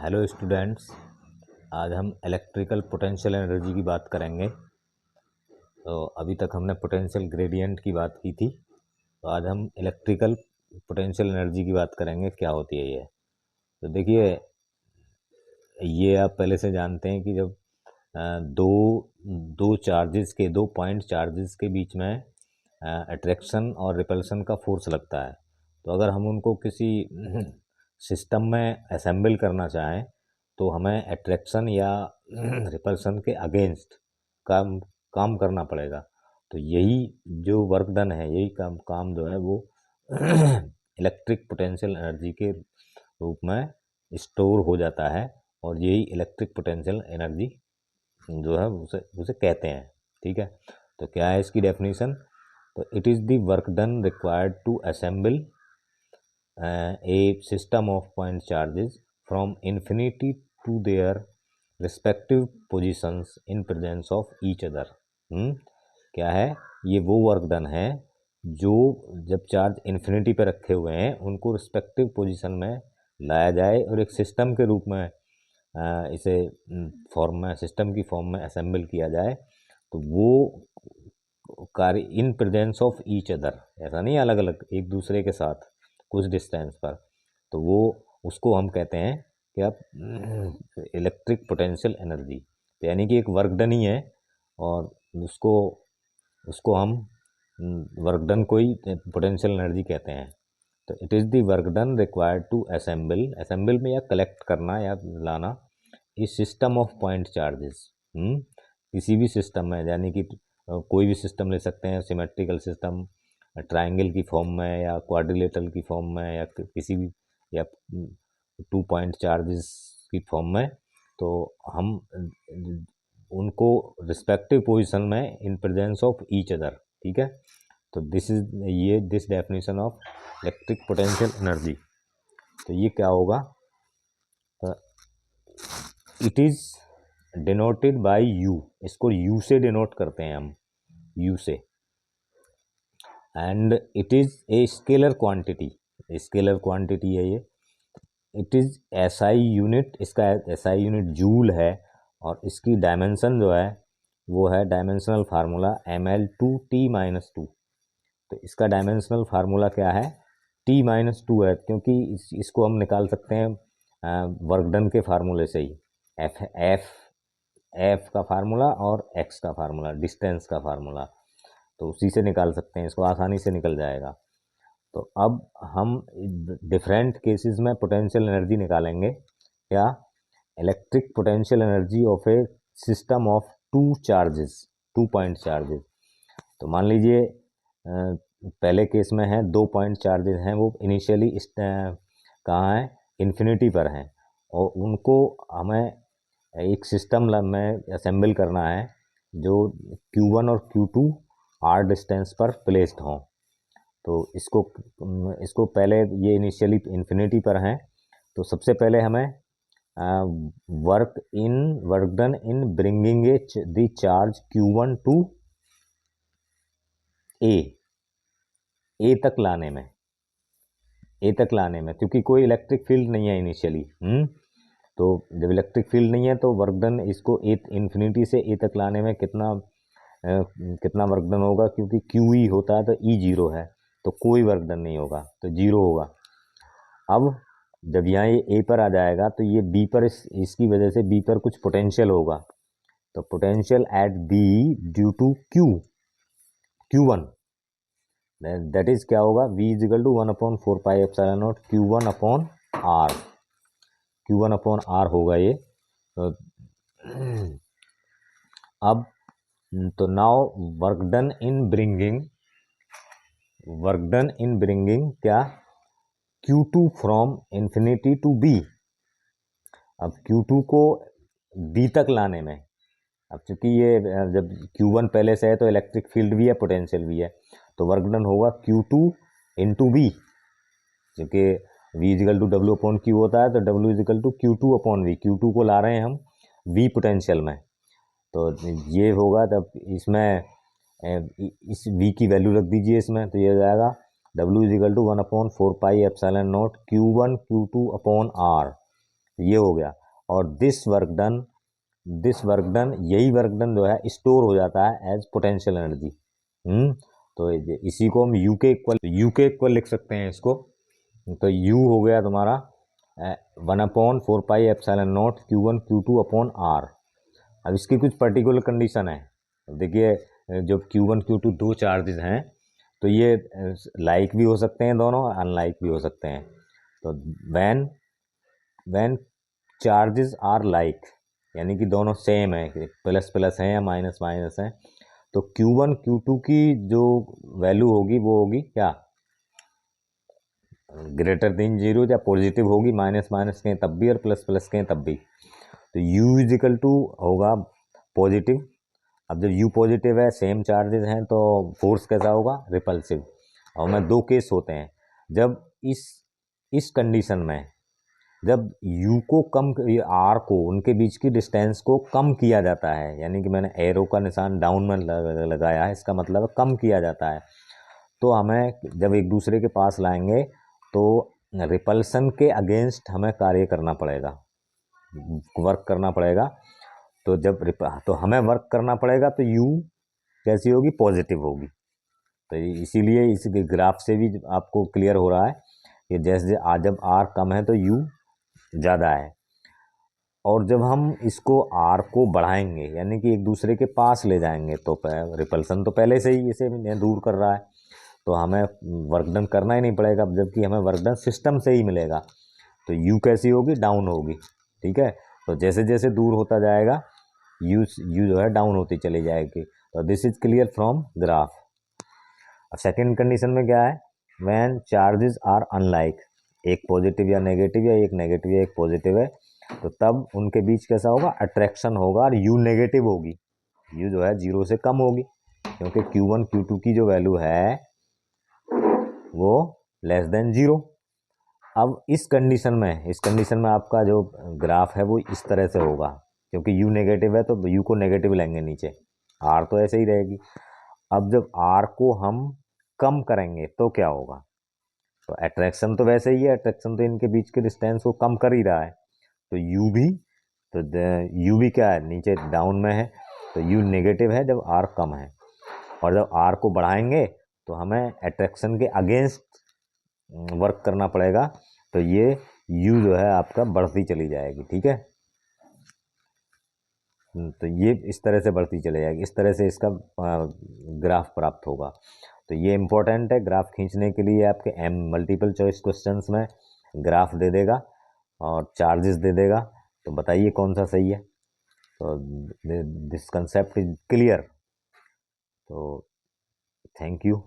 Hello students, आज हम electrical potential energy की बात करेंगे। तो अभी तक हमने पोटेंशियल ग्रेडियंट की बात की थी, तो आज हम इलेक्ट्रिकल पोटेंशियल एनर्जी की बात करेंगे, क्या होती है ये। तो देखिए, ये आप पहले से जानते हैं कि जब दो पॉइंट चार्जेस के बीच में अट्रैक्शन और रिपल्सन का फोर्स लगता है, तो अगर हम उनको किसी सिस्टम में असेंबल करना चाहें तो हमें अट्रैक्शन या रिपल्सन के अगेंस्ट काम करना पड़ेगा। तो यही जो वर्क डन है, यही काम जो है वो इलेक्ट्रिक पोटेंशियल एनर्जी के रूप में स्टोर हो जाता है, और यही इलेक्ट्रिक पोटेंशियल एनर्जी जो है उसे उसे कहते हैं। ठीक है, तो क्या है इसकी डेफिनेशन। तो it is the work done required to assemble a system of point charges from infinity to their respective positions in presence of each other। क्या है ये? वो वर्क डन है जो जब चार्ज इन्फिनिटी पे रखे हुए हैं उनको रिस्पेक्टिव पोजीशन में लाया जाए और एक सिस्टम के रूप में इसे फॉर्म में, सिस्टम की फॉर्म में असेंबल किया जाए। तो वो कार्य in presence of each other, ऐसा नहीं अलग अलग, एक दूसरे के साथ कुछ डिस्टेंस पर। तो वो उसको हम कहते हैं कि आप इलेक्ट्रिक पोटेंशियल एनर्जी। तो यानी कि एक वर्क डन ही है, और उसको उसको हम वर्क डन को ही पोटेंशियल एनर्जी कहते हैं। तो it is the work done required to assemble में या कलेक्ट करना या लाना इस सिस्टम ऑफ पॉइंट चार्जेस। किसी भी सिस्टम में, यानी कि कोई भी सिस्टम ले सकते हैं, सिमेट्रिकल सिस्टम, ट्रायंगल की फॉर्म में या क्वाड्रिलेटरल की फॉर्म में, या किसी भी, या 2 पॉइंट चार्जेस की फॉर्म में। तो हम उनको रिस्पेक्टिव पोजीशन में in presence of each other. ठीक है, तो this definition of electric potential energy. तो ये क्या होगा? It is denoted by you, इसको यू से डिनोट करते हैं हम, यू से। And it is a scalar quantity है ये। इट इज़ एसआई यूनिट, इसका एसआई यूनिट जूल है, और इसकी डायमेंशन जो है वो है डायमेंशनल फार्मूला ml/T-2। तो इसका डायमेंशनल फार्मूला क्या है? T-2 है, क्योंकि इसको हम निकाल सकते हैं वर्क डन के फार्मूले से ही। एफ का फार्मूला और एक्स का फार्मूला, डिस्टेंस का फार्मूला, तो उसी से निकाल सकते हैं, इसको आसानी से निकल जाएगा। तो अब हम डिफरेंट केसेस में पोटेंशियल एनर्जी निकालेंगे। क्या? Electric potential energy of A system of 2 point charges. तो मान लीजिए पहले केस में है 2 पॉइंट चार्जेस हैं, वो इनिशियली कहाँ हैं? इन्फिनिटी पर हैं, और उनको हमें एक सिस्टम में असेंबल करना है जो Q1 और Q2 r डिस्टेंस पर प्लेस्ड हों। तो इसको पहले, ये इनिशियली इन्फिनिटी पर हैं, तो सबसे पहले हमें work done in bringing the charge Q1 to A तक लाने में, क्योंकि कोई इलेक्ट्रिक फील्ड नहीं है इनिशियली। तो जब इलेक्ट्रिक फील्ड नहीं है तो वर्क डन इसको इन्फिनिटी से ए तक लाने में कितना वर्क डन होगा, क्योंकि क्यू ई होता है तो ई जीरो है, तो कोई वर्क डन नहीं होगा, तो जीरो होगा। अब जब यहाँ ये ए पर आ जाएगा तो ये बी पर, इसकी वजह से बी पर कुछ पोटेंशियल होगा। तो potential at b due to Q1, that is क्या होगा? V is equal to 1/4πε0 Q1/R होगा ये। तो अब तो now work done in bringing क्या? Q2 from infinity to B। अब Q2 को B तक लाने में, अब चूंकि ये जब Q1 पहले से है तो इलेक्ट्रिक फील्ड भी है, पोटेंशियल भी है, तो वर्क डन होगा Q2 इंटू B, क्योंकि V इजिकल टू W/Q होता है, तो W is equal to Q2/V। Q2 को ला रहे हैं हम V पोटेंशियल में, तो ये होगा। तब इसमें इस V की वैल्यू रख दीजिए इसमें, तो ये हो जाएगा W is equal to 1/4πε0 Q1 Q2/R। ये हो गया। और दिस वर्क डन यही वर्क डन जो है स्टोर हो जाता है एज पोटेंशियल एनर्जी। तो इसी को हम यू के इक्वल लिख सकते हैं इसको। तो यू हो गया तुम्हारा 1/4 pi epsilon not Q1 Q2 upon R। अब इसकी कुछ पर्टिकुलर कंडीशन है। देखिए जो Q1 Q2 दो चार्जेस हैं, तो ये लाइक भी हो सकते हैं दोनों, अनलाइक भी हो सकते हैं। तो व्हेन चार्जेस आर लाइक, यानी कि दोनों सेम है, प्लस प्लस है या माइनस माइनस है, तो Q1 Q2 की जो वैल्यू होगी वो होगी क्या, ग्रेटर देन जीरो, या पॉजिटिव होगी, माइनस माइनस के तब भी और प्लस प्लस के तब भी। तो U इजिकल टू होगा पॉजिटिव। अब जब U पॉजिटिव है, सेम चार्जेस हैं, तो फोर्स कैसा होगा, रिपल्सिव। और में दो केस होते हैं। जब इस कंडीशन में जब U को कम, R को, उनके बीच की डिस्टेंस को कम किया जाता है, यानी कि मैंने एरो का निशान डाउन में लगाया है, इसका मतलब है कम किया जाता है, तो हमें जब एक दूसरे के पास लाएंगे तो रिपल्सन के अगेंस्ट हमें कार्य करना पड़ेगा, वर्क करना पड़ेगा। तो तो हमें वर्क करना पड़ेगा, तो U कैसी होगी, पॉजिटिव होगी। तो इसीलिए इस ग्राफ से भी आपको क्लियर हो रहा है कि जैसे जब R कम है तो U ज़्यादा है। और जब हम इसको R को बढ़ाएंगे, यानी कि एक दूसरे के पास ले जाएंगे, तो रिपल्सन तो पहले से ही इसे दूर कर रहा है, तो हमें वर्क डन करना ही नहीं पड़ेगा, जबकि हमें वर्क डन सिस्टम से ही मिलेगा। तो U कैसी होगी, डाउन होगी। ठीक है, तो जैसे जैसे दूर होता जाएगा U जो है डाउन होती चली जाएगी। तो this is clear from graph. अब सेकेंड कंडीशन में क्या है, व्हेन चार्जेस आर अनलाइक, एक पॉजिटिव या नेगेटिव, या एक नेगेटिव या एक पॉजिटिव है, तो तब उनके बीच कैसा होगा, अट्रैक्शन होगा, और U नेगेटिव होगी, U जो है जीरो से कम होगी, क्योंकि Q1 Q2 की जो वैल्यू है वो लेस देन जीरो। अब इस कंडीशन में आपका जो ग्राफ है वो इस तरह से होगा, क्योंकि U नेगेटिव है तो U को नेगेटिव लेंगे नीचे, R तो ऐसे ही रहेगी। अब जब R को हम कम करेंगे तो क्या होगा, तो अट्रैक्शन तो वैसे ही है, अट्रैक्शन तो इनके बीच के डिस्टेंस को कम कर ही रहा है, तो U भी क्या है, नीचे डाउन में है, तो U नेगेटिव है जब R कम है। और जब R को बढ़ाएंगे तो हमें अट्रैक्शन के अगेंस्ट वर्क करना पड़ेगा, तो ये U जो है आपका बढ़ती चली जाएगी। ठीक है, तो ये इस तरह से बढ़ती चली जाएगी, इस तरह से इसका ग्राफ प्राप्त होगा। तो ये इम्पोर्टेंट है, ग्राफ खींचने के लिए आपके मल्टीपल चॉइस क्वेश्चंस में ग्राफ दे देगा और चार्जेस दे देगा, तो बताइए कौन सा सही है। तो दिस कंसेप्ट इज क्लियर। तो थैंक यू।